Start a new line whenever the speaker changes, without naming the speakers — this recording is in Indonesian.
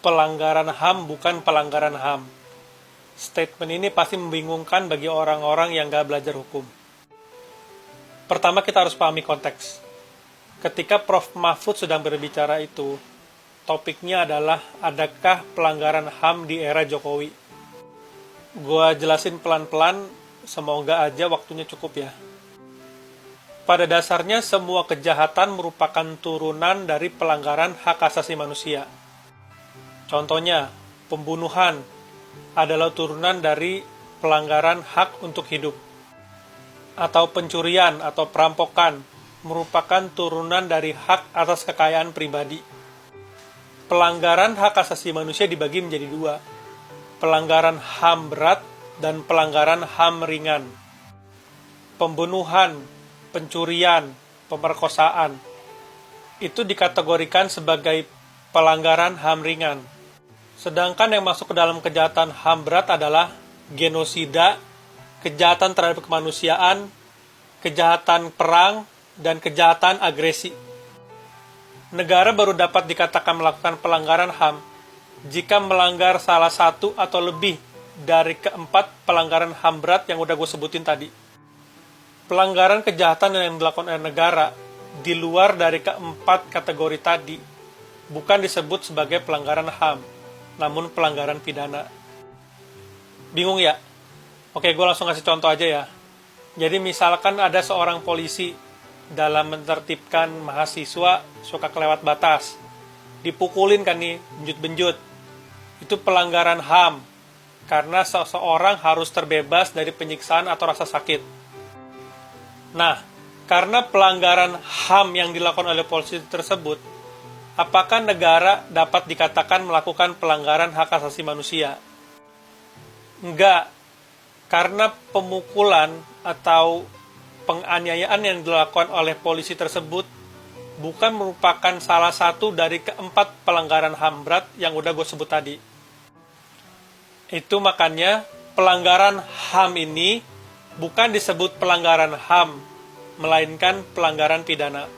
pelanggaran HAM bukan pelanggaran HAM. Statement ini pasti membingungkan bagi orang-orang yang gak belajar hukum. Pertama, kita harus pahami konteks. Ketika Prof. Mahfud sedang berbicara itu, topiknya adalah adakah pelanggaran HAM di era Jokowi. Gua jelasin pelan-pelan, semoga aja waktunya cukup ya. Pada dasarnya, semua kejahatan merupakan turunan dari pelanggaran hak asasi manusia. Contohnya, pembunuhan adalah turunan dari pelanggaran hak untuk hidup. Atau pencurian atau perampokan merupakan turunan dari hak atas kekayaan pribadi. Pelanggaran hak asasi manusia dibagi menjadi dua, pelanggaran HAM berat dan pelanggaran HAM ringan. Pembunuhan, pencurian, pemerkosaan itu dikategorikan sebagai pelanggaran HAM ringan. Sedangkan yang masuk ke dalam kejahatan HAM berat adalah genosida, kejahatan terhadap kemanusiaan, kejahatan perang, dan kejahatan agresi. Negara baru dapat dikatakan melakukan pelanggaran HAM jika melanggar salah satu atau lebih dari keempat pelanggaran HAM berat yang udah gue sebutin tadi. Pelanggaran kejahatan yang dilakukan oleh negara di luar dari keempat kategori tadi bukan disebut sebagai pelanggaran HAM, namun pelanggaran pidana. Bingung ya? Oke, gue langsung kasih contoh aja ya. Jadi misalkan ada seorang polisi dalam menertibkan mahasiswa suka kelewat batas, dipukulin kan nih, benjut-benjut. Itu pelanggaran HAM, karena seseorang harus terbebas dari penyiksaan atau rasa sakit. Nah, karena pelanggaran HAM yang dilakukan oleh polisi tersebut, apakah negara dapat dikatakan melakukan pelanggaran hak asasi manusia? Enggak, karena pemukulan atau penganiayaan yang dilakukan oleh polisi tersebut bukan merupakan salah satu dari keempat pelanggaran HAM berat yang udah gue sebut tadi. Itu makanya pelanggaran HAM ini bukan disebut pelanggaran HAM, melainkan pelanggaran pidana.